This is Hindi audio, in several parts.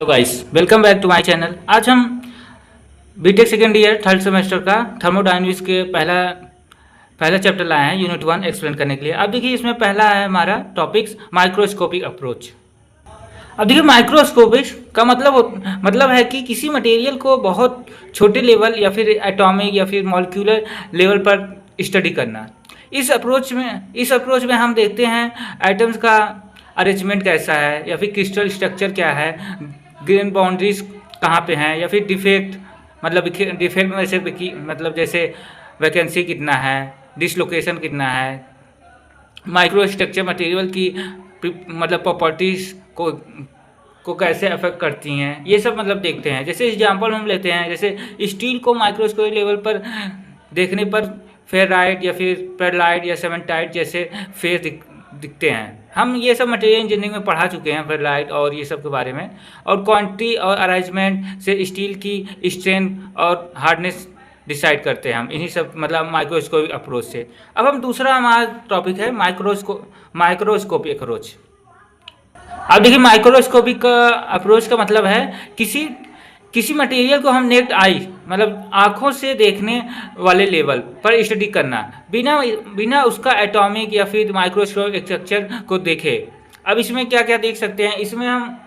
तो guys welcome back to my channel. आज हम BTech second year third semester का थर्मोडायनेमिक्स के पहला चैप्टर लाए हैं यूनिट 1 एक्सप्लेन करने के लिए। अब देखिए इसमें पहला है हमारा टॉपिक्स माइक्रोस्कोपिक अप्रोच। अब देखिए माइक्रोस्कोपिक्स का मतलब है कि किसी मटेरियल को बहुत छोटे लेवल या फिर एटॉमिक या फिर मॉलिक्यूलर लेवल पर स्टडी करना। इस अप्रोच में हम देखते हैं एटम्स का अरेंजमेंट कैसा है या फिर क्रिस्टल स्ट्रक्चर क्या है, ग्रेन बाउंड्रीज कहाँ पे हैं या फिर डिफेक्ट में जैसे वैकेंसी कितना है, डिसलोकेशन कितना है, माइक्रो स्ट्रक्चर मटेरियल की प्रॉपर्टीज़ को कैसे अफेक्ट करती हैं, ये सब देखते हैं। जैसे एग्जांपल हम लेते हैं, जैसे स्टील को माइक्रोस्कोपिक लेवल पर देखने पर फेराइट या फिर पेरलाइट या सेमेंटाइट जैसे फेस दिखते हैं। हम ये सब मटेरियल इंजीनियरिंग में पढ़ा चुके हैं, फेराइट और ये सब के बारे में। और क्वांटिटी और अरेंजमेंट से स्टील की स्ट्रेंथ और हार्डनेस डिसाइड करते हैं हम, इन्हीं सब माइक्रोस्कोपिक अप्रोच से। अब हम दूसरा हमारा टॉपिक है माइक्रोस्कोपिक अप्रोच। अब देखिए माइक्रोस्कोपिक अप्रोच का मतलब है किसी मटेरियल को हम नेक्ड आई आँखों से देखने वाले लेवल पर स्टडी करना, बिना उसका एटॉमिक या फिर माइक्रोस्कोपिक स्ट्रक्चर को देखे। अब इसमें क्या क्या देख सकते हैं, इसमें हम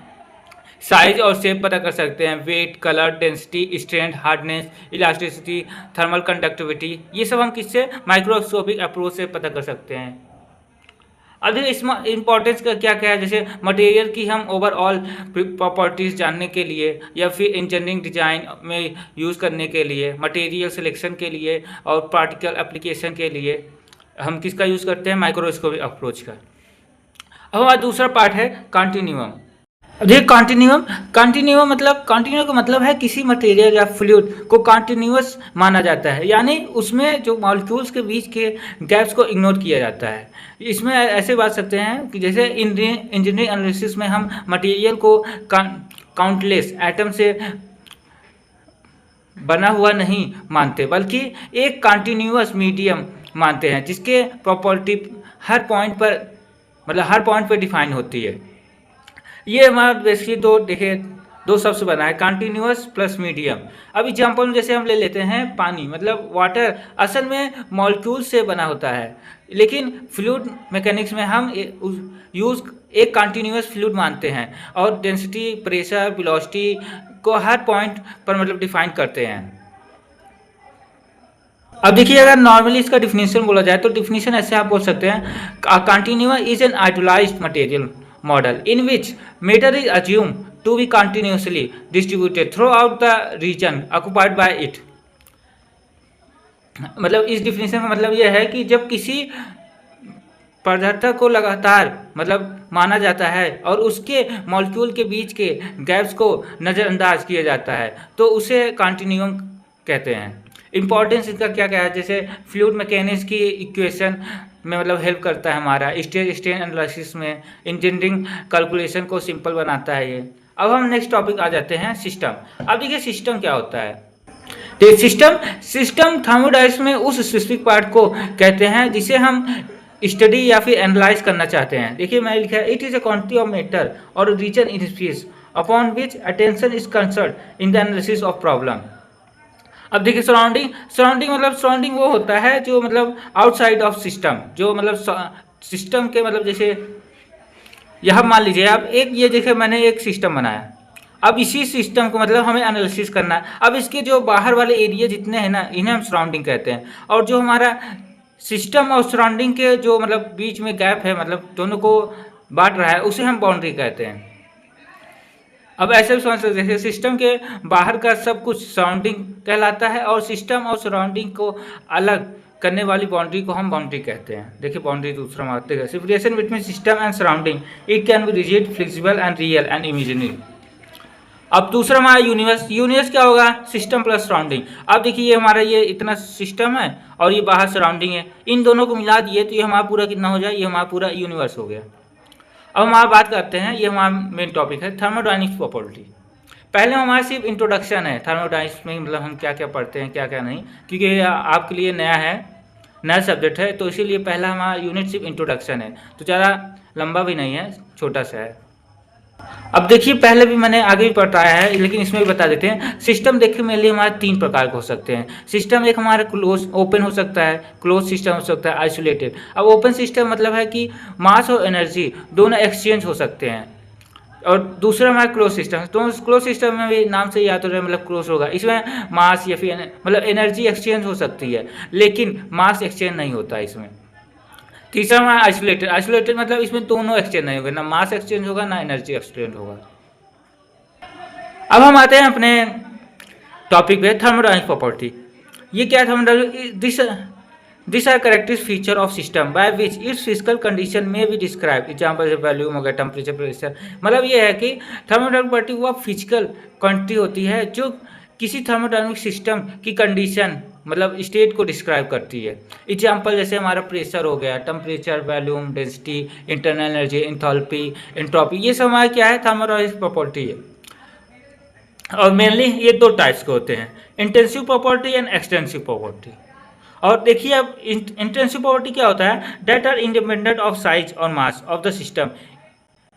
साइज और शेप पता कर सकते हैं, weight, colour, density, strength, hardness, elasticity, thermal conductivity, ये सब हम किससे माइक्रोस्कोपिक अप्रोच से पता कर सकते हैं। अब इसमें इम्पोर्टेंस का क्या क्या है, जैसे मटेरियल की हम ओवरऑल प्रॉपर्टीज़ जानने के लिए या फिर इंजीनियरिंग डिज़ाइन में यूज़ करने के लिए, मटेरियल सिलेक्शन के लिए और पार्टिकल एप्लीकेशन के लिए हम किसका यूज़ करते हैं, माइक्रोस्कोपिक अप्रोच का। अब हमारा दूसरा पार्ट है कॉन्टिन्यूम। अब देखिए कॉन्टिन्यूम का मतलब है किसी मटेरियल या फ्लूइड को कॉन्टिन्यूअस माना जाता है, यानी उसमें जो मॉलिक्यूल्स के बीच के गैप्स को इग्नोर किया जाता है। इसमें ऐसे बात सकते हैं कि जैसे इंजीनियरिंग एनालिसिस में हम मटेरियल को काउंटलेस एटम से बना हुआ नहीं मानते, बल्कि एक कॉन्टिन्यूअस मीडियम मानते हैं जिसके प्रॉपर्टी हर पॉइंट पर डिफाइन होती है। ये हमारा बेसिकली दो शब्द से बना है, कॉन्टिन्यूअस प्लस मीडियम। अब एग्जाम्पल में जैसे हम ले लेते हैं पानी, वाटर असल में मॉलिक्यूल से बना होता है, लेकिन फ्लूइड मैकेनिक्स में हम एक कॉन्टिन्यूअस फ्लूइड मानते हैं और डेंसिटी, प्रेशर, वेलोसिटी को हर पॉइंट पर डिफाइन करते हैं। अब देखिए अगर नॉर्मली इसका डिफिनीशन बोला जाए तो डिफिनीशन ऐसे आप बोल सकते हैं, continuous is an idealised material model in which matter is assumed to be continuously distributed throughout the region occupied by it। इस डिफिनेशन का यह है कि जब किसी पदार्थ को लगातार माना जाता है और उसके मॉलिक्यूल के बीच के गैप्स को नज़रअंदाज किया जाता है तो उसे कॉन्टिन्यूम कहते हैं। इंपॉर्टेंस इसका क्या क्या है, जैसे फ्लूइड मैकेनिक्स की इक्वेशन में हेल्प करता है हमारा, स्ट्रेन एनालिसिस में, इंजीनियरिंग कैलकुलेशन को सिंपल बनाता है ये। अब हम नेक्स्ट टॉपिक आ जाते हैं सिस्टम। अब देखिए सिस्टम क्या होता है। तो सिस्टम थर्मोडायनेमिक्स में उस स्पेसिफिक पार्ट को कहते हैं जिसे हम स्टडी या फिर एनालाइज करना चाहते हैं। देखिए मैंने लिखा है, it is a quantity of matter और region in space upon which attention is concern in the analysis of problem. अब देखिए सराउंडिंग वो होता है जो आउटसाइड ऑफ सिस्टम, जो सिस्टम के जैसे यह मान लीजिए आप ये देखिए मैंने एक सिस्टम बनाया। अब इसी सिस्टम को हमें एनालिसिस करना है। अब इसके जो बाहर वाले एरिया जितने हैं ना, इन्हें हम सराउंडिंग कहते हैं, और जो हमारा सिस्टम और सराउंडिंग के जो बीच में गैप है, दोनों को बांट रहा है, उसे हम बाउंड्री कहते हैं। अब ऐसे भी समझ सकते हैं, सिस्टम के बाहर का सब कुछ सराउंडिंग कहलाता है और सिस्टम और सराउंडिंग को अलग करने वाली बाउंड्री को हम बाउंड्री कहते हैं। देखिए बाउंड्री दूसरा मानते हैं, separation between system and surrounding, it can be rigid, flexible and real and imaginary. अब दूसरा हमारा यूनिवर्स क्या होगा, सिस्टम प्लस सराउंडिंग। अब देखिए ये हमारा ये इतना सिस्टम है और ये बाहर सराउंडिंग है, इन दोनों को मिला दिए तो ये हमारा पूरा कितना हो जाए, ये हमारा पूरा यूनिवर्स हो गया। अब हम बात करते हैं, ये हमारा मेन टॉपिक है थर्मोडायनेमिक्स प्रॉपर्टी। पहले हमारा सिर्फ इंट्रोडक्शन है थर्मोडायनेमिक्स में, हम क्या क्या पढ़ते हैं क्या क्या नहीं, क्योंकि आपके लिए नया सब्जेक्ट है, तो इसीलिए पहला हमारा यूनिट सिर्फ इंट्रोडक्शन है, तो ज़्यादा लंबा भी नहीं है, छोटा सा है। अब देखिए, पहले भी मैंने आगे भी बताया है, लेकिन इसमें भी बता देते हैं। सिस्टम देखिए मेनली हमारे 3 प्रकार के हो सकते हैं। सिस्टम एक हमारा क्लोज ओपन हो सकता है, क्लोज सिस्टम हो सकता है, आइसोलेटेड। अब ओपन सिस्टम मतलब है कि मास और एनर्जी दोनों एक्सचेंज हो सकते हैं। और दूसरा हमारा क्लोज सिस्टम, तो क्लोज सिस्टम में भी नाम से याद हो रहा है, मतलब क्लोज होगा। इसमें मास या फिर मतलब एनर्जी एक्सचेंज हो सकती है, लेकिन मास एक्सचेंज नहीं होता है इसमें। तीसरा हमारा आइसोलेटेड। आइसोलेटेड मतलब इसमें दोनों एक्सचेंज नहीं होगा, ना मास एक्सचेंज होगा ना एनर्जी एक्सचेंज होगा। अब हम आते हैं अपने टॉपिक पे, थर्मोडायनामिक प्रॉपर्टी। ये क्या thermodynamic, this are characteristic feature of system by which its physical condition में भी डिस्क्राइब। एग्जाम्पल वॉल्यूम हो गया, टेम्परेचर, प्रेशर। मतलब ये है कि थर्मोडायनामिक प्रॉपर्टी वो फिजिकल क्वांटिटी होती है जो किसी थर्मोडायनामिक सिस्टम की कंडीशन मतलब स्टेट को डिस्क्राइब करती है। एग्जाम्पल जैसे हमारा प्रेशर हो गया, temperature, volume, density, internal energy, enthalpy, entropy, ये सब हमारा क्या है, थर्मोडायनामिक प्रॉपर्टी है। और मेनली ये 2 टाइप्स के होते हैं, intensive property and extensive property. और देखिए अब इंटेंसिव प्रॉपर्टी क्या होता है, that are independent of size और mass of the system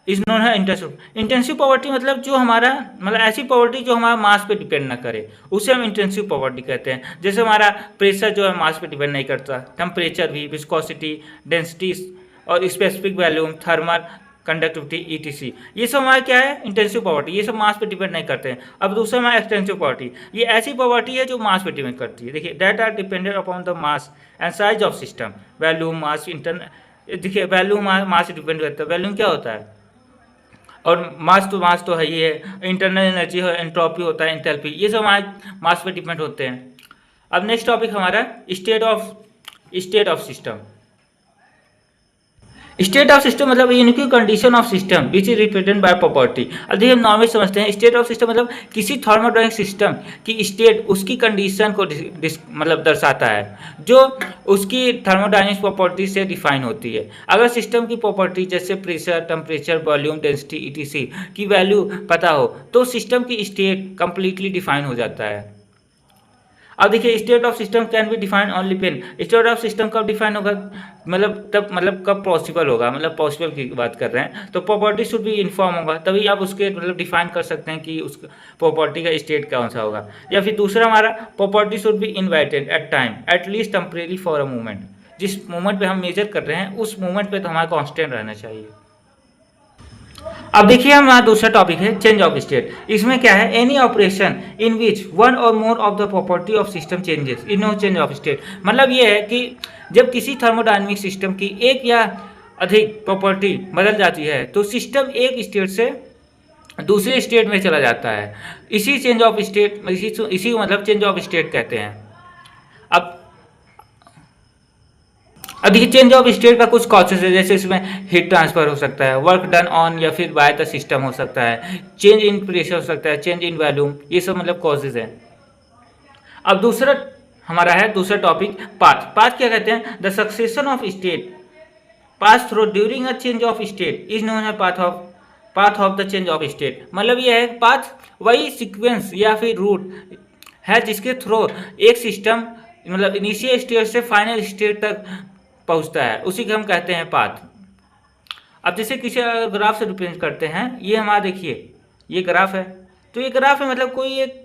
is known है इंटेंसिव। इंटेंसिव प्रॉपर्टी मतलब जो हमारा मतलब ऐसी प्रॉपर्टी जो हमारा मास पे डिपेंड ना करे, उसे हम इंटेंसिव प्रॉपर्टी कहते हैं। जैसे हमारा प्रेशर जो है मास पे डिपेंड नहीं करता, टेम्परेचर भी, विस्कोसिटी, डेंसिटी और specific volume, thermal conductivity, etc, ये सब हमारा क्या है, इंटेंसिव प्रॉपर्टी। ये सब मास पे डिपेंड नहीं करते हैं। अब दूसरा हमारा एक्सटेंसिव प्रॉपर्टी, ये ऐसी प्रॉपर्टी है जो मास पे डिपेंड करती है। देखिए, that are dependent upon the mass and size of system, volume, mass, देखिए वैल्यूम मास से डिपेंड करता है। वैल्यूम क्या होता है, और मास तो है ही है, इंटरनल एनर्जी है, एंट्रोपी होता है, एंथैल्पी, ये सब हमारे मास पे डिपेंड होते हैं। अब नेक्स्ट टॉपिक हमारा state of system. State of system मतलब unique condition of system which is represented by property. अभी हम नॉर्मल समझते हैं स्टेट ऑफ सिस्टम मतलब किसी थर्मोडायनामिक सिस्टम की स्टेट उसकी कंडीशन को मतलब दर्शाता है, जो उसकी थर्मोडायनामिक प्रॉपर्टी से डिफाइन होती है। अगर सिस्टम की प्रॉपर्टी जैसे pressure, temperature, volume, density, etc की वैल्यू पता हो तो सिस्टम की स्टेट कंप्लीटली डिफाइन हो जाता है। अब देखिए, state of system can be define only when. State of system कब डिफाइन होगा, मतलब कब पॉसिबल होगा, मतलब पॉसिबल की बात कर रहे हैं तो प्रॉपर्टी शुड भी इन्फॉर्म होगा, तभी आप उसके मतलब डिफाइन कर सकते हैं कि उस प्रॉपर्टी का स्टेट कौन सा होगा। या फिर दूसरा हमारा, property should be invited at time at least temporary for a moment. जिस मोमेंट पे हम मेजर कर रहे हैं उस मोमेंट पे तो हमारा कॉन्स्टेंट रहना चाहिए। अब देखिए हमारा दूसरा टॉपिक है चेंज ऑफ स्टेट। इसमें क्या है, any operation in which one और more of the property of system changes in no change of state. मतलब ये है कि जब किसी थर्मोडायनामिक सिस्टम की एक या अधिक प्रॉपर्टी बदल जाती है तो सिस्टम एक स्टेट से दूसरे स्टेट में चला जाता है। इसी चेंज ऑफ स्टेट इसी को मतलब चेंज ऑफ स्टेट कहते हैं। अब देखिए, चेंज ऑफ स्टेट का कुछ कॉजेज है, जैसे इसमें हीट ट्रांसफर हो सकता है, वर्क डन ऑन या फिर बाय द सिस्टम हो सकता है, चेंज इन प्रेशर हो सकता है, चेंज इन वॉल्यूम, ये सब मतलब कॉजेज हैं। अब दूसरा हमारा है दूसरा टॉपिक पाथ। पाथ क्या कहते हैं, the succession of state pass through during a change of state is known है path of the change of state. मतलब ये है पाथ वही सीक्वेंस या फिर रूट है जिसके थ्रू एक सिस्टम मतलब इनिशियल स्टेट से फाइनल स्टेट तक पहुंचता है, उसी को हम कहते हैं पाथ। अब जैसे किसी ग्राफ से रिप्रेजेंट करते हैं, ये हमारा देखिए ये ग्राफ है, तो ये ग्राफ है मतलब कोई एक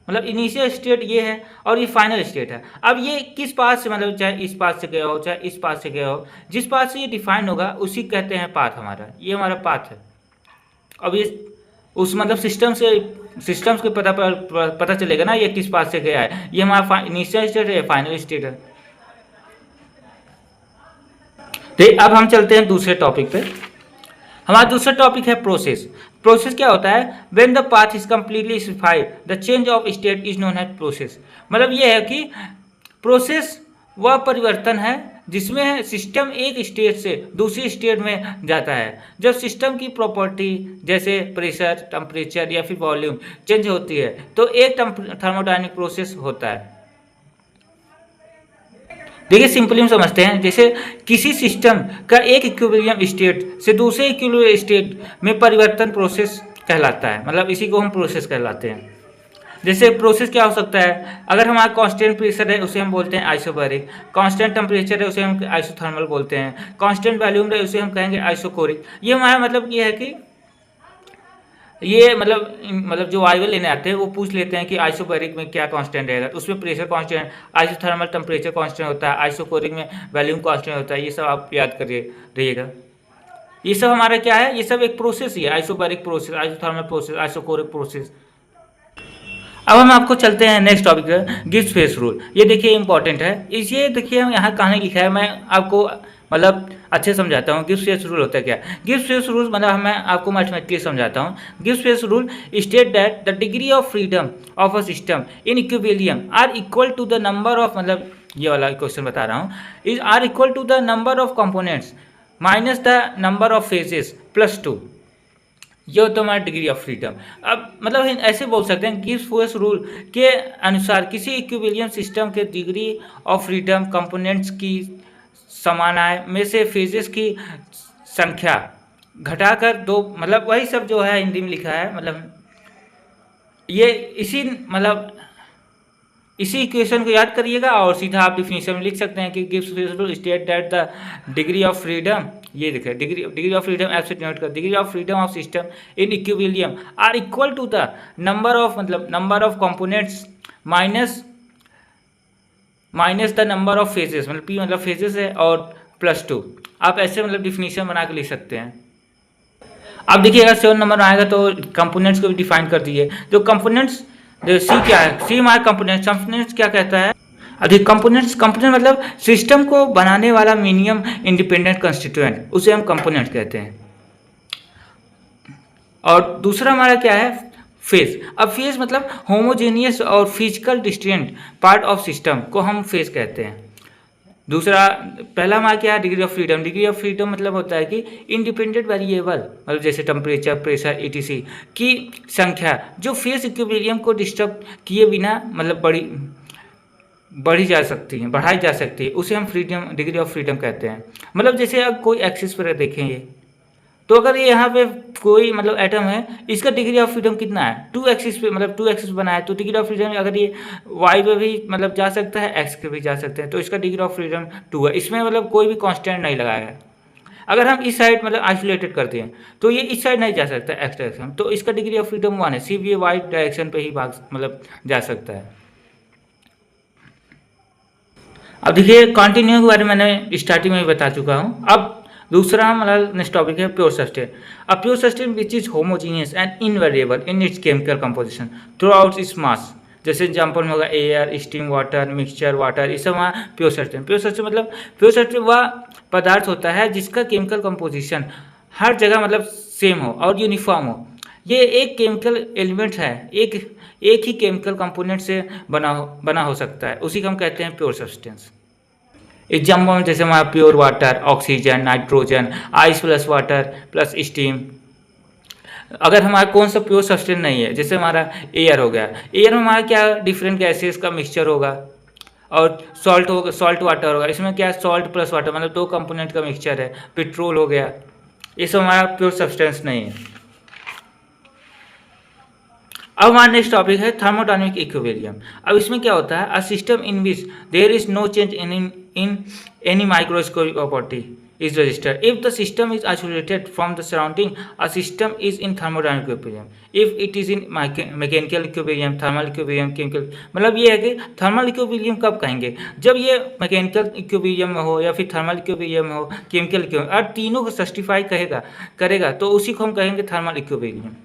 मतलब इनिशियल स्टेट ये है और ये फाइनल स्टेट है। अब ये किस पाथ से मतलब चाहे इस पाथ से गया हो चाहे इस पाथ से गया हो, जिस पाथ से ये डिफाइन होगा उसी कहते हैं पाथ हमारा, ये हमारा पाथ है। अब ये उस मतलब सिस्टम्स के पता चलेगा ना ये किस पाथ से गया है, ये हमारा इनिशियल स्टेट है, फाइनल स्टेट है। तो अब हम चलते हैं दूसरे टॉपिक पे। हमारा दूसरा टॉपिक है प्रोसेस। प्रोसेस क्या होता है, when the path is completely specified the change of state is known as process. मतलब ये है कि प्रोसेस वह परिवर्तन है जिसमें सिस्टम एक स्टेट से दूसरी स्टेट में जाता है। जब सिस्टम की प्रॉपर्टी जैसे प्रेशर, टेम्परेचर या फिर वॉल्यूम चेंज होती है तो एक थर्मोडायनामिक प्रोसेस होता है। देखिए सिंपली हम समझते हैं, जैसे किसी सिस्टम का एक इक्विलिब्रियम स्टेट से दूसरे इक्विलिब्रियम स्टेट में परिवर्तन प्रोसेस कहलाता है, मतलब इसी को हम प्रोसेस कहलाते हैं। जैसे प्रोसेस क्या हो सकता है, अगर हमारा कांस्टेंट प्रेशर है उसे हम बोलते हैं आइसोबैरिक, कांस्टेंट टेम्परेचर है उसे हम आइसोथर्मल बोलते हैं, कांस्टेंट वॉल्यूम है उसे हम कहेंगे आइसोकोरिक। ये हमारा मतलब ये है कि ये मतलब जो वायवल लेने आते हैं वो पूछ लेते हैं कि आइसोबैरिक में क्या कांस्टेंट रहेगा, तो उसमें pressure constant, isothermal temperature constant होता है, आइसोकोरिक में वॉल्यूम कांस्टेंट होता है। ये सब आप याद करिए रहिएगा। ये सब हमारा क्या है, ये सब एक प्रोसेस ही है, isobaric process, isothermal process, isochoric process. अब हम आपको चलते हैं नेक्स्ट टॉपिक है, गिब्स फेस रूल। ये देखिए इंपॉर्टेंट है, इसे देखिए यहाँ कहानी लिखा है, मैं आपको मतलब अच्छे समझाता हूँ। गिब्स फेस रूल होता है क्या? गिब्स फेस रूल मतलब मैं आपको मैथमेटिकली समझाता हूँ। Gibbs phase rule state that the degree of freedom of a system in equilibrium are equal to the number of, मतलब ये वाला क्वेश्चन बता रहा हूँ, is are equal to the number of components minus the number of phases plus 2। ये होता है हमारा डिग्री ऑफ फ्रीडम। अब मतलब हम ऐसे बोल सकते हैं, गिब्स फेस रूल के अनुसार किसी इक्विलिब्रियम सिस्टम के डिग्री ऑफ फ्रीडम कंपोनेंट्स की समान आय में से फेजेस की संख्या घटाकर दो, मतलब वही सब जो है हिंदी में लिखा है, मतलब ये इसी इक्वेशन को याद करिएगा और सीधा आप डिफिनीशन में लिख सकते हैं कि Gibbs phase rule state that the degree of freedom, ये देखिए डिग्री ऑफ फ्रीडम ऐसे नोट कर, degree of freedom of system in equilibrium are equal to the number of, मतलब number of components minus the number of phases, मतलब पी मतलब फेजेस है, और प्लस 2। आप ऐसे मतलब डिफिनीशन बना के लिख सकते हैं। अब देखिएगा 7 नंबर में आएगा तो कंपोनेंट्स को भी डिफाइन कर दिए। जो कंपोनेंट्स, जो सी क्या है, सी हमारा कंपोनेंट्स क्या कहता है? अधिक कंपोनेंट मतलब सिस्टम को बनाने वाला मिनिमम इंडिपेंडेंट कंस्टिट्यूएंट, उसे हम कंपोनेंट कहते हैं। और दूसरा हमारा क्या है, फेज। अब फेज मतलब होमोजेनियस और physical distinct part of system को हम फेज कहते हैं। दूसरा, पहला हमारा क्या है, degree of freedom. Degree of freedom मतलब होता है कि इंडिपेंडेंट वेरिएबल, मतलब जैसे टेम्परेचर, प्रेशर, ईटीसी की संख्या जो फेज इक्विलिब्रियम को डिस्टर्ब किए बिना मतलब बढ़ाई जा सकती है, उसे हम डिग्री ऑफ फ्रीडम कहते हैं। मतलब जैसे अब कोई एक्सिस पर देखें ये, तो अगर ये यहाँ पे कोई मतलब एटम है, इसका डिग्री ऑफ फ्रीडम कितना है, 2 एक्सिस पे, मतलब 2 एक्सिस बना है, तो डिग्री ऑफ फ्रीडम अगर ये वाई पे भी मतलब जा सकता है, एक्स पे भी जा सकते हैं, तो इसका डिग्री ऑफ फ्रीडम 2 है। इसमें मतलब कोई भी कांस्टेंट नहीं लगाया है। अगर हम इस साइड मतलब आइसोलेटेड करते हैं तो ये इस साइड नहीं जा सकता एक्स डायरेक्शन, तो इसका डिग्री ऑफ फ्रीडम 1 है, सिर्फ ये वाई डायरेक्शन पे ही मतलब जा सकता है। अब देखिए कंटिन्यू के बारे में मैंने स्टार्टिंग में ही बता चुका हूँ। अब दूसरा हमारा नेक्स्ट टॉपिक है pure substance. A pure substance which is homogeneous and invariable in its chemical composition through out its mass. जैसे एग्जाम्पल में होगा air, steam, water, mixture, water, ये सब वहाँ प्योर सब्सटेंस। प्योर सब्सटेंस मतलब प्योर सब्सटेंस वह पदार्थ होता है जिसका केमिकल कंपोजिशन हर जगह मतलब सेम हो और यूनिफॉर्म हो। ये एक केमिकल एलिमेंट है, एक ही केमिकल कंपोनेंट से बना हो सकता है, उसी को हम कहते हैं प्योर सब्सटेंस। एग्जाम्पल में जैसे हमारा pure water, oxygen, nitrogen, ice plus water plus steam. अगर हमारा कौन सा प्योर सब्सटेंस नहीं है, जैसे हमारा एयर हो गया, एयर में हमारा क्या डिफरेंट गैसेस का मिक्सचर होगा, और सॉल्ट वाटर होगा, इसमें क्या सॉल्ट प्लस वाटर मतलब 2 कंपोनेंट का मिक्सचर है। पेट्रोल हो गया, ये सब हमारा प्योर सब्सटेंस नहीं है। अब हमारा नेक्स्ट टॉपिक है थर्मोडायनेमिक इक्विलिब्रियम। अब इसमें क्या होता है, a system in which there is no change in any microscopic property is registered if the system is isolated from the surrounding. A system is in thermodynamic equilibrium if it is in mechanical equilibrium, thermal equilibrium, chemical। मतलब ये है कि थर्मल इक्विलिब्रियम कब कहेंगे, जब ये मैकेनिकल इक्विलिब्रियम में हो या फिर थर्मल इक्विलिब्रियम में हो, केमिकल इक्विलिब्रियम, और तीनों को सस्टिफाई करेगा तो उसी को हम कहेंगे थर्मल इक्विलिब्रियम।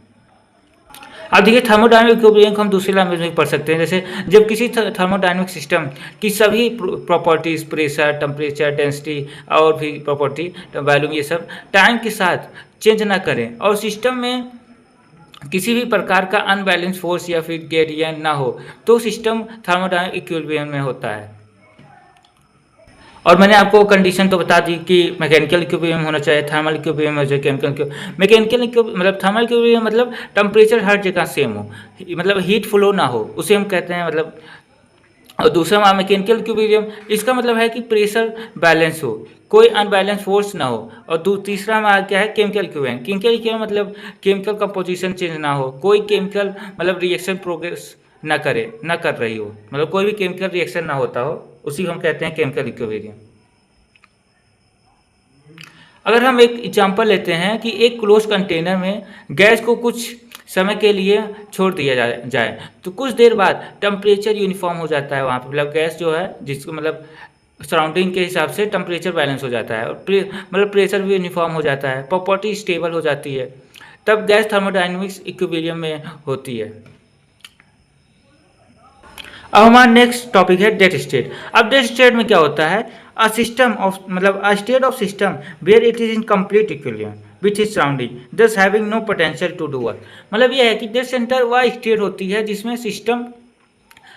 अब देखिए थर्मोडायनेमिक इक्विलिब्रियम को हम दूसरी लैंग्वेज में पढ़ सकते हैं, जैसे जब किसी थर्मोडायनेमिक सिस्टम की सभी प्रॉपर्टीज, प्रेशर, टेम्परेचर, डेंसिटी और भी प्रॉपर्टी, वॉल्यूम, ये सब टाइम के साथ चेंज ना करें और सिस्टम में किसी भी प्रकार का अनबैलेंस फोर्स या फिर ग्रेडियंट ना हो, तो सिस्टम थर्मोडायनेमिक इक्विलिब्रियम में होता है। और मैंने आपको कंडीशन तो बता दी कि मैकेनिकल इक्विलिब्रियम होना चाहिए, थर्मल इक्विलिब्रियम होना चाहिए, मैकेनिकल मतलब थर्मल इक्विलिब्रियम मतलब टेम्परेचर हर जगह सेम हो, मतलब हीट फ्लो ना हो, उसे हम कहते हैं मतलब। और दूसरा मैकेनिकल इक्विलिब्रियम, इसका मतलब है कि प्रेशर बैलेंस हो, कोई अनबैलेंस फोर्स ना हो। और तीसरा हमारा क्या है, केमिकल इक्विलिब्रियम मतलब केमिकल कंपोजिशन चेंज ना हो, कोई केमिकल मतलब रिएक्शन प्रोग्रेस ना कर रही हो, मतलब कोई भी केमिकल रिएक्शन ना होता हो, उसी को हम कहते हैं केमिकल इक्विलिब्रियम। अगर हम एक एग्जांपल लेते हैं कि एक क्लोज कंटेनर में गैस को कुछ समय के लिए छोड़ दिया जाए तो कुछ देर बाद टेम्परेचर यूनिफॉर्म हो जाता है वहाँ पे, मतलब गैस जो है जिसको मतलब सराउंडिंग के हिसाब से टेम्परेचर बैलेंस हो जाता है और मतलब प्रेशर भी यूनिफॉर्म हो जाता है, प्रॉपर्टी स्टेबल हो जाती है, तब गैस थर्मोडायनेमिक्स इक्विलिब्रियम में होती है। अब हमारा नेक्स्ट टॉपिक है डेथ स्टेट। अब डेथ स्टेट में क्या होता है, अ सिस्टम ऑफ मतलब a state of system where it is in complete equilibrium with is surrounding thus having no potential to do work. मतलब यह है कि डेथ सेंटर वह स्टेट होती है जिसमें सिस्टम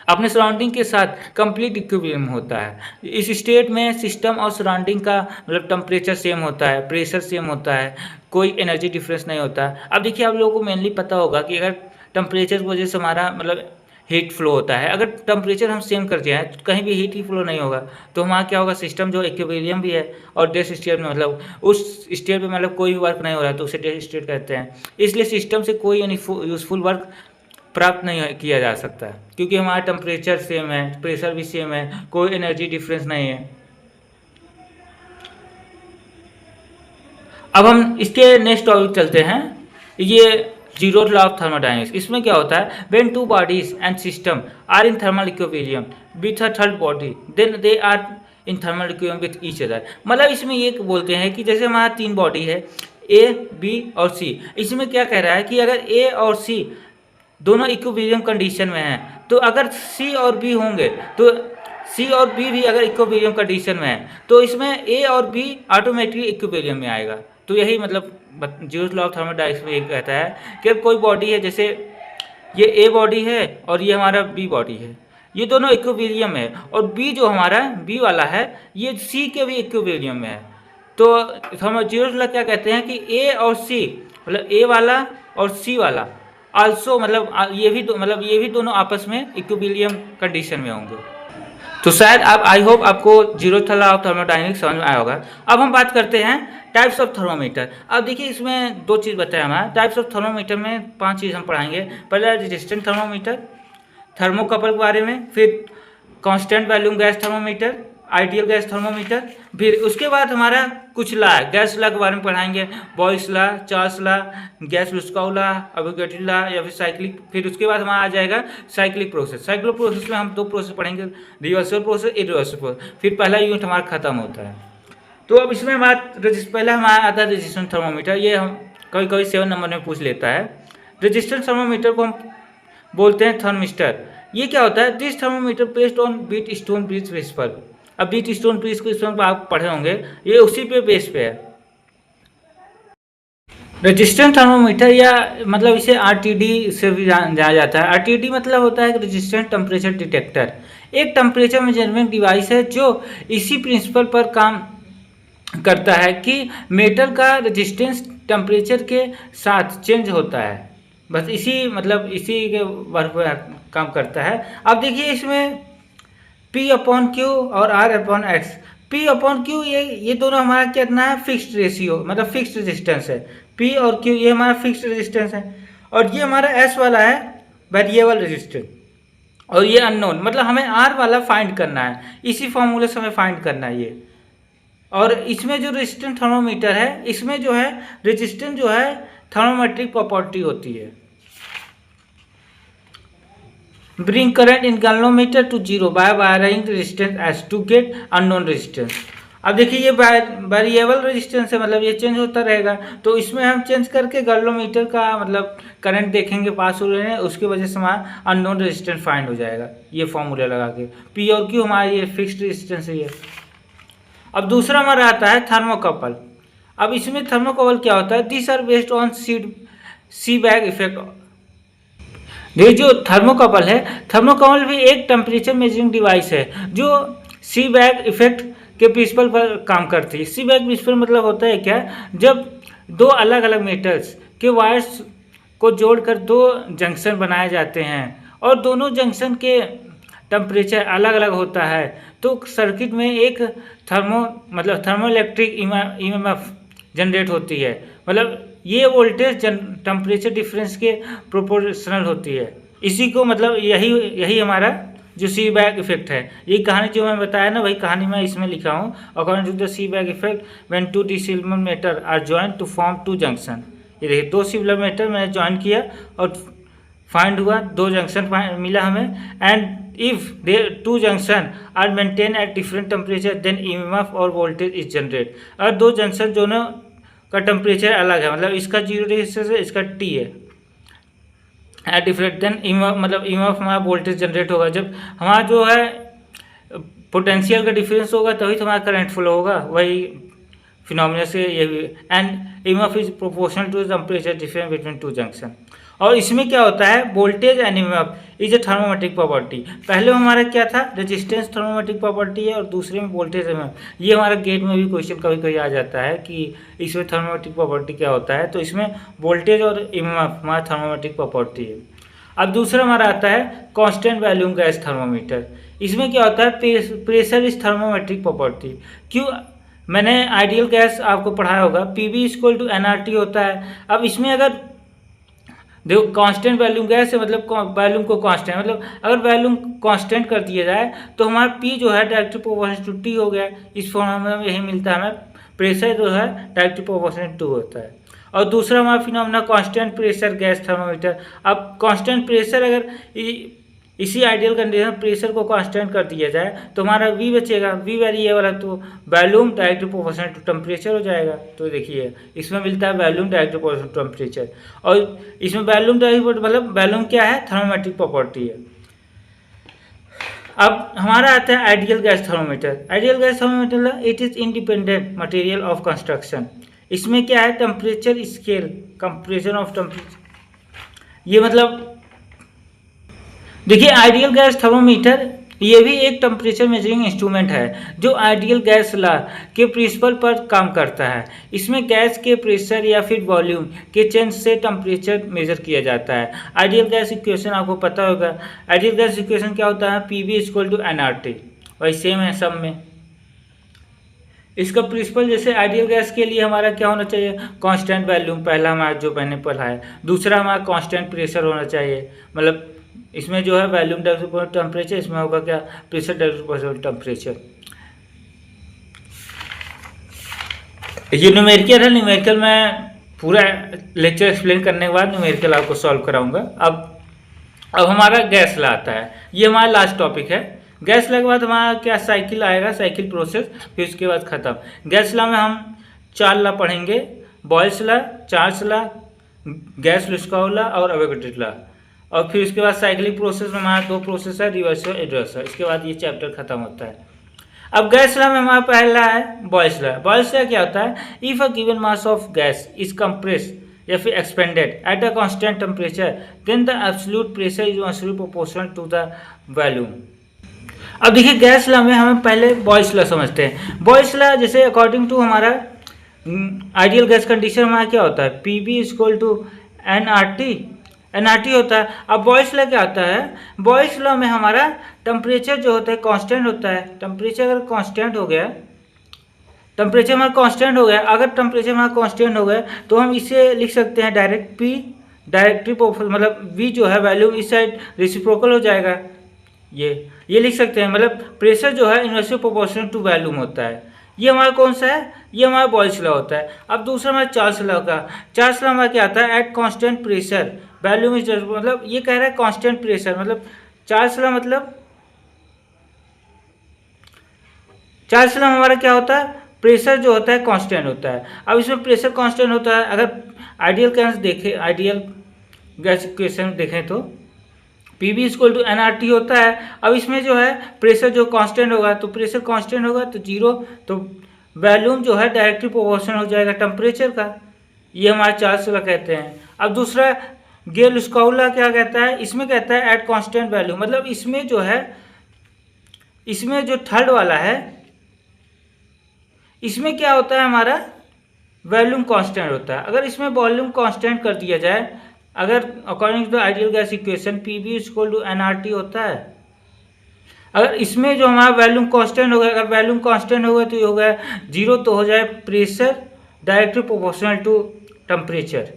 अपने सराउंडिंग के साथ कंप्लीट इक्विलिब्रियम होता है। इस स्टेट में सिस्टम और सराउंडिंग का मतलब टेम्परेचर सेम होता है, प्रेशर सेम होता है, कोई एनर्जी डिफरेंस नहीं होता। अब देखिए आप लोगों को मेनली पता होगा कि अगर टेम्परेचर की वजह से हमारा मतलब हीट फ्लो होता है, अगर टेम्परेचर हम सेम कर दिया है तो कहीं भी हीट ही फ्लो नहीं होगा, तो हमारा क्या होगा, सिस्टम जो इक्विलिब्रियम भी है और डेथ स्टेट में मतलब उस स्टेट में मतलब कोई भी वर्क नहीं हो रहा है तो उसे डेथ स्टेट कहते हैं। इसलिए सिस्टम से कोई यूजफुल वर्क प्राप्त नहीं किया जा सकता है क्योंकि हमारा टेम्परेचर सेम है, प्रेशर भी सेम है, कोई एनर्जी डिफरेंस नहीं है। अब हम इसके नेक्स्ट टॉपिक चलते हैं, ये जीरो लॉ ऑफ थर्मोडायनेमिक्स। इसमें क्या होता है, when two bodies and system are in thermal equilibrium with a third body then they are in thermal equilibrium with each other. मतलब इसमें ये बोलते हैं कि जैसे हमारा तीन बॉडी है ए बी और सी, इसमें क्या कह रहा है कि अगर ए और सी दोनों इक्विलिब्रियम कंडीशन में हैं तो अगर सी और बी होंगे तो सी और बी भी अगर इक्विलिब्रियम कंडीशन में है तो इसमें ए और बी ऑटोमेटिकली इक्विलिब्रियम में आएगा। तो यही मतलब जीरोथ लॉ ऑफ थर्मोडायनेमिक्स में ये कहता है कि कोई बॉडी है, जैसे ये ए बॉडी है और ये हमारा बी बॉडी है, ये दोनों इक्विलिब्रियम है और बी जो हमारा बी वाला है ये सी के भी इक्विलिब्रियम में है। तो हम जीरोथ लॉ क्या कहते हैं कि ए और सी मतलब ए वाला और सी वाला आल्सो मतलब ये भी दोनों आपस में इक्विलिब्रियम कंडीशन में होंगे। तो शायद आप आई होप आपको जीरोथ लॉ ऑफ थर्मोडायनेमिक्स समझ में आया होगा। अब हम बात करते हैं टाइप्स ऑफ थर्मोमीटर। अब देखिए इसमें दो चीज़ बताया हमारा, टाइप्स ऑफ थर्मोमीटर में 5 चीज़ हम पढ़ाएंगे। पहला रेजिस्टेंट थर्मोमीटर, थर्मोकपल के बारे में, फिर constant volume gas thermometer, ideal gas thermometer, फिर उसके बाद हमारा कुछ ला गैस ला के बारे में पढ़ाएंगे, बॉयस ला, चार्ल्स ला, गैस लुस्काउ ला, अवोगाड्रो ला या फिर साइक्लिक। फिर उसके बाद हमारा आ जाएगा साइक्लिक प्रोसेस। साइक्लिक प्रोसेस में हम 2 प्रोसेस पढ़ेंगे, रिवर्सिबल प्रोसेस, इरिवर्सिबल प्रोसेस। फिर पहला यूनिट हमारा खत्म होता है। तो अब इसमें हमारा पहला हमारा आता है रेजिस्टेंस थर्मोमीटर। ये हम कभी कभी 7 नंबर में पूछ लेता है। रेजिस्टेंस थर्मोमीटर को हम बोलते हैं थर्मिस्टर। ये क्या होता है, this thermometer based on Wheatstone bridge principle. अब बीट स्टोन ब्रिज को इस पर आप पढ़े होंगे, ये उसी पे बेस पे है। रेजिस्टेंस थर्मोमीटर या मतलब इसे आरटीडी से भी जाना जाता है। आरटीडी मतलब होता है रेजिस्टेंस टेम्परेचर डिटेक्टर, एक टेम्परेचर मेजरमेंट डिवाइस है जो इसी प्रिंसिपल पर काम करता है कि मेटल का रेजिस्टेंस टेम्परेचर के साथ चेंज होता है। बस इसी के वर्क पर काम करता है। अब देखिए इसमें P/Q और R/X। P/Q ये दोनों हमारा कितना है, फिक्स्ड रेशियो मतलब फिक्स्ड रेजिस्टेंस है। P और Q ये हमारा फिक्स्ड रेजिस्टेंस है और ये हमारा S वाला है वेरिएबल रेजिस्टेंस और ये अननोन, मतलब हमें R वाला फाइंड करना है, इसी फॉर्मूले से हमें फाइंड करना है ये। और इसमें जो रेजिस्टेंस थर्मोमीटर है इसमें जो है रेजिस्टेंस जो है थर्मोमेट्रिक प्रॉपर्टी होती है। Bring current in galvanometer to zero by varying resistance S to get unknown resistance. अब देखिए ये वेरिएबल रेजिस्टेंस है, मतलब ये चेंज होता रहेगा, तो इसमें हम चेंज करके गैल्वेनोमीटर का मतलब करंट देखेंगे पास हो रहे हैं, उसकी वजह से हमारा अननोन रेजिस्टेंस फाइंड हो जाएगा ये फॉर्मूला लगा के। पी और क्यू हमारा ये फिक्स्ड रेजिस्टेंस है ये। अब दूसरा हमारा आता है थर्मोकपल। अब इसमें थर्मोकपल क्या होता है, this are based on Seebeck effect. ये जो थर्मोकपल है, थर्मोकपल भी एक टेम्परेचर मेजरिंग डिवाइस है जो सीबैक इफेक्ट के प्रिंसिपल पर काम करती है। सीबैक प्रिंसिपल मतलब होता है क्या, जब दो अलग अलग मेटल्स के वायर्स को जोड़कर 2 जंक्शन बनाए जाते हैं और दोनों जंक्शन के टेम्परेचर अलग अलग होता है तो सर्किट में एक थर्मोइलेक्ट्रिक ईएमएफ जनरेट होती है। मतलब ये वोल्टेज टेम्परेचर डिफरेंस के प्रोपोर्शनल होती है। इसी को मतलब यही हमारा जो सीबैक इफेक्ट है। ये कहानी जो मैं बताया ना वही कहानी मैं इसमें लिखा हूँ। According to the Seebeck effect when 2 dissimilar metal are joint to form 2 junction, ये देखिए 2 सिमिलर मेटल मैंने ज्वाइन किया और फाइंड हुआ, 2 जंक्शन मिला हमें। And if they 2 junction are maintain at different temperature then EMF और वोल्टेज इज जनरेट। अगर 2 जंक्शन दोनों का टेम्परेचर अलग है, मतलब इसका 0 डिग्री सेल्सियस है, इसका T है, एट डिफरेंट देन ईएमएफ, मतलब ईएमएफ हमारा वोल्टेज जनरेट होगा। जब हमारा जो है पोटेंशियल का डिफरेंस होगा तभी तो हमारा करंट फ्लो होगा, वही फिनोमिना से ये भी। And EMF is proportional to temperature difference between 2 junction. और इसमें क्या होता है, voltage and EMF is a thermometric property. पहले हमारा क्या था, रेजिस्टेंस थर्मोमेट्रिक प्रॉपर्टी है और दूसरे में वोल्टेज ईएमएफ। ये हमारा गेट में भी क्वेश्चन कभी कभी आ जाता है कि इसमें थर्मोमेट्रिक प्रॉपर्टी क्या होता है, तो इसमें वोल्टेज और ईएमएफ हमारा थर्मोमेट्रिक प्रॉपर्टी है। अब दूसरा हमारा आता है कांस्टेंट वॉल्यूम गैस थर्मोमीटर। इसमें क्या होता है, प्रेशर इज थर्मोमेट्रिक प्रॉपर्टी। क्यों, मैंने आइडियल गैस आपको पढ़ाया होगा, पीवी इक्वल टू एनआरटी होता है। अब इसमें अगर देखो कांस्टेंट वॉल्यूम गैस है, मतलब वॉल्यूम को कांस्टेंट, मतलब अगर वॉल्यूम कांस्टेंट कर दिया जाए तो हमारा पी जो है डायरेक्ट प्रोपोर्शनल टू टी हो गया। इस फॉर्मूला में यही मिलता है हमें, प्रेशर जो है डायरेक्ट प्रोपोर्शनल टू होता है। और दूसरा हमारा phenomena constant pressure gas thermometer. अब कांस्टेंट प्रेशर अगर इसी आइडियल कंडीशन प्रेशर को कांस्टेंट कर दिया जाए तो हमारा V बचेगा, V वेरिएबल है तो volume direct proportional to temperature हो जाएगा। तो देखिए इसमें मिलता है volume direct proportional to temperature, और इसमें वॉल्यूम डायरेक्ट मतलब वॉल्यूम क्या है, थर्मोमेट्रिक प्रॉपर्टी है। अब हमारा आता है ideal gas thermometer. Ideal gas thermometer it is independent material of construction. इसमें क्या है, temperature scale, compression of temperature. ये मतलब देखिए आइडियल गैस थर्मोमीटर ये भी एक टेम्परेचर मेजरिंग इंस्ट्रूमेंट है जो आइडियल गैस लॉ के प्रिंसिपल पर काम करता है। इसमें गैस के प्रेशर या फिर वॉल्यूम के चेंज से टेम्परेचर मेजर किया जाता है। आइडियल गैस इक्वेशन आपको पता होगा, आइडियल गैस इक्वेशन क्या होता है, पीवी इक्वल टू एनआरटी, वही सेम है सब में। इसका प्रिंसिपल जैसे आइडियल गैस के लिए हमारा क्या होना चाहिए, कांस्टेंट वॉल्यूम, पहला हमारा जो मैंने पढ़ा है। दूसरा हमारा कांस्टेंट प्रेशर होना चाहिए, मतलब इसमें जो है वॉल्यूम डायरेक्ट टेम्परेचर, इसमें होगा क्या, प्रेशर डायरेक्ट टेम्परेचर। ये न्यूमेरिकल है, न्यूमेरिकल मैं पूरा लेक्चर एक्सप्लेन करने के बाद न्यूमेरिकल आपको सॉल्व कराऊंगा। अब हमारा गैस लॉ आता है, ये हमारा लास्ट टॉपिक है। गैस लॉ के बाद हमारा क्या साइकिल आएगा, साइकिल प्रोसेस, फिर उसके बाद खत्म। गैस लॉ में हम 4 लॉ पढ़ेंगे, Boyle's law, Charles law, gay lussac law और अवोगाड्रो लॉ। और फिर उसके बाद साइक्लिक प्रोसेस में हमारा 2 प्रोसेस है, रिवर्सल रिवर्सल। इसके बाद ये चैप्टर खत्म होता है। अब गैस लॉ में हमारा पहला है बॉयल्स लॉ। बॉयल्स लॉ क्या होता है, if a given mass of gas is compress या फिर expanded at a constant temperature then the absolute pressure is inversely proportional to the volume. अब देखिए गैस लॉ में हमें पहले बॉयल्स लॉ समझते हैं। बॉयल्स लॉ जैसे अकॉर्डिंग टू हमारा आइडियल गैस कंडीशन हमारा क्या होता है, पीवी इक्वल टू एनआरटी होता है। अब बॉयल्स लॉ क्या होता है, बॉयल्स लॉ में हमारा टेम्परेचर जो होता है कांस्टेंट होता है। टेम्परेचर अगर कांस्टेंट हो गया, टेम्परेचर हमारा कांस्टेंट हो गया, अगर टेम्परेचर हमारा कांस्टेंट हो गया तो हम इसे लिख सकते हैं डायरेक्ट पी डायरेक्टली मतलब वी जो है वैल्यू इस साइड रेसिप्रोकल हो जाएगा। ये लिख सकते हैं, मतलब प्रेशर जो है इनवर्सली प्रोपोर्शनल टू वॉल्यूम होता है। ये हमारा कौन सा है, ये हमारा बॉयल्स लॉ होता है। अब दूसरा हमारा चार्ल्स लॉ का, चार्ल्स लॉ हमारा क्या आता है, at constant pressure volume is, मतलब ये कह रहा है कांस्टेंट प्रेशर, मतलब चार्ल्स लॉ मतलब चार्ल्स लॉ हमारा क्या होता है, प्रेशर जो होता है कांस्टेंट होता है। अब इसमें प्रेशर कांस्टेंट होता है, अगर आइडियल गैस देखें, आइडियल गैस इक्वेशन देखें तो पीवी इक्वल टू एनआरटी होता है। अब इसमें जो है प्रेशर जो कांस्टेंट होगा तो प्रेशर कांस्टेंट होगा तो 0, तो वॉल्यूम जो है डायरेक्टली प्रोपोर्शनल हो जाएगा टेम्परेचर का। ये हमारा चार्ल्स लॉ कहते हैं। अब दूसरा गेल-लुस्काउ लॉ क्या कहता है, इसमें कहता है एट कांस्टेंट वैल्यू, मतलब इसमें जो है, इसमें जो थर्ड वाला है इसमें क्या होता है, हमारा वॉल्यूम कांस्टेंट होता है। अगर इसमें वॉल्यूम कांस्टेंट कर दिया जाए, अगर according to ideal gas equation PV equal to NRT होता है, अगर इसमें जो हमारा वॉल्यूम कांस्टेंट हो गया, अगर वॉल्यूम कांस्टेंट हो गया तो ये हो गया 0, तो हो जाए pressure directly proportional to temperature.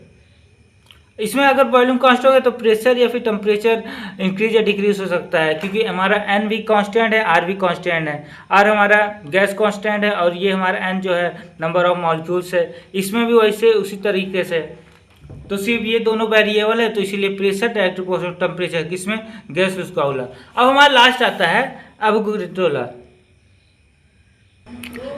इसमें अगर वॉल्यूम कांस्टेंट हो गया तो प्रेशर या फिर टेम्परेचर इंक्रीज या डिक्रीज हो सकता है, क्योंकि हमारा एन भी कांस्टेंट है, आर भी कांस्टेंट है। आर हमारा गैस कांस्टेंट है और ये हमारा एन जो है नंबर ऑफ मॉलिक्यूल्स है। इसमें भी वैसे उसी तरीके से तो सिर्फ ये दोनों वेरिएबल है, तो इसीलिए प्रेशर डायरेक्ट प्रोपोर्शनल टेम्परेचर किसमें, गैस उसका लॉ। अब हमारा लास्ट आता है एवोगैड्रो लॉ।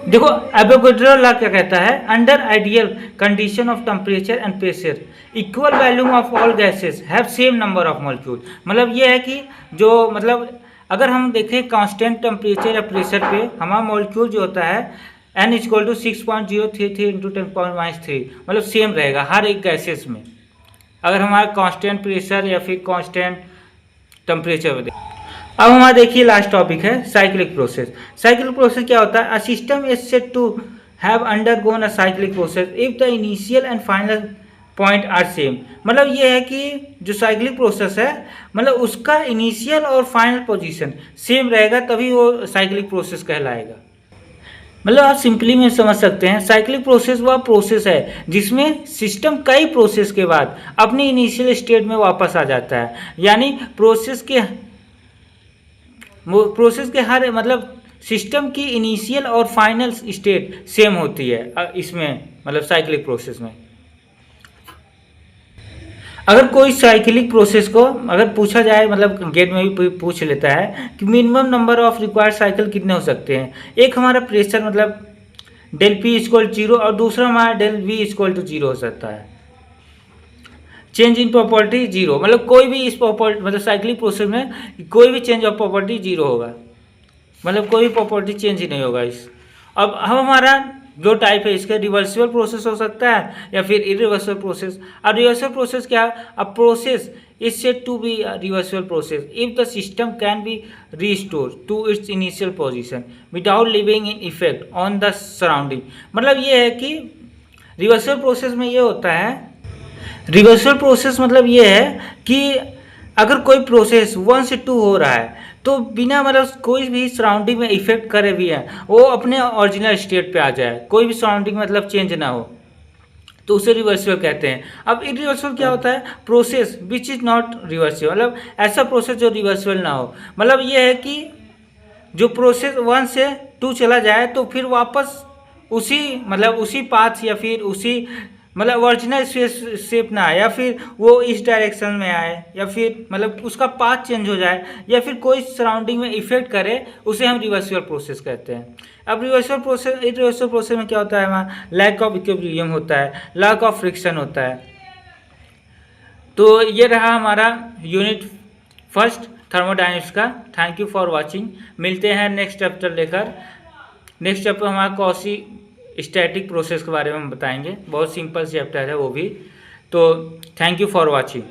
देखो एवोगैड्रो लॉ क्या कहता है, under ideal condition of temperature and pressure equal volume of all gases have same number of molecule. मतलब ये है कि जो मतलब अगर हम देखें कांस्टेंट टेम्परेचर या प्रेशर पे हमारा मॉलिक्यूल जो होता है n इक्वल टू 6.033 इंटू 10⁻³ मतलब सेम रहेगा हर एक गैसेस में, अगर हमारा कांस्टेंट प्रेशर या फिर कांस्टेंट टेम्परेचर में। अब हमारा देखिए लास्ट टॉपिक है साइक्लिक प्रोसेस। साइक्लिक प्रोसेस क्या होता है, a system is said to have undergone a cyclic process if the initial and final point are same. मतलब ये है कि जो साइक्लिक प्रोसेस है मतलब उसका इनिशियल और फाइनल पोजीशन सेम रहेगा तभी वो साइक्लिक प्रोसेस कहलाएगा। मतलब आप सिंपली में समझ सकते हैं साइक्लिक प्रोसेस वह प्रोसेस है जिसमें सिस्टम कई प्रोसेस के बाद अपनी इनिशियल स्टेट में वापस आ जाता है, यानी प्रोसेस के हर मतलब सिस्टम की इनिशियल और फाइनल स्टेट सेम होती है इसमें मतलब साइक्लिक प्रोसेस में। अगर कोई साइक्लिक प्रोसेस को अगर पूछा जाए मतलब गेट में भी पूछ लेता है कि minimum number of required cycle कितने हो सकते हैं, एक हमारा प्रेशर मतलब डेल पी इक्वल 0 और दूसरा हमारा डेल वी इक्वल टू 0 हो सकता है। चेंज इन प्रॉपर्टी 0 मतलब कोई भी इस प्रॉपर्टी मतलब साइक्लिक प्रोसेस में कोई भी चेंज ऑफ प्रॉपर्टी 0 होगा, मतलब कोई भी प्रॉपर्टी चेंज ही नहीं होगा इस। अब हम हमारा दो टाइप है इसका, रिवर्सिबल प्रोसेस हो सकता है या फिर इरिवर्सिबल प्रोसेस। अब रिवर्सिबल प्रोसेस क्या, a process is said to be reversible process if the system can be restore to its initial position without leaving in effect on the surrounding. मतलब ये है कि रिवर्सिबल प्रोसेस में ये होता है, रिवर्सिबल प्रोसेस मतलब ये है कि अगर कोई प्रोसेस 1 से 2 हो रहा है तो बिना मतलब कोई भी सराउंडिंग में इफेक्ट करे भी है वो अपने ओरिजिनल स्टेट पे आ जाए, कोई भी सराउंडिंग मतलब चेंज ना हो, तो उसे रिवर्सिबल कहते हैं। अब इरिवर्सिबल क्या होता है, process which is not reversible, मतलब ऐसा प्रोसेस जो रिवर्सिबल ना हो। मतलब ये है कि जो प्रोसेस 1 से 2 चला जाए तो फिर वापस उसी मतलब उसी पाथ या फिर उसी मतलब ओरिजिनल शेप ना आए, या फिर वो इस डायरेक्शन में आए, या फिर मतलब उसका पाथ चेंज हो जाए, या फिर कोई सराउंडिंग में इफेक्ट करे, उसे हम रिवर्सिबल प्रोसेस कहते हैं। अब इरिवर्सिबल प्रोसेस में क्या होता है, हमारा लैक ऑफ इक्विलिब्रियम होता है, लैक ऑफ फ्रिक्शन होता है। तो ये रहा हमारा यूनिट फर्स्ट थर्मोडायनेमिक्स का। Thank you for watching. मिलते हैं नेक्स्ट चैप्टर लेकर। नेक्स्ट चैप्टर हमारा कॉसी स्टैटिक प्रोसेस के बारे में हम बताएंगे, बहुत सिंपल चैप्टर है वो भी। तो थैंक यू फॉर वॉचिंग।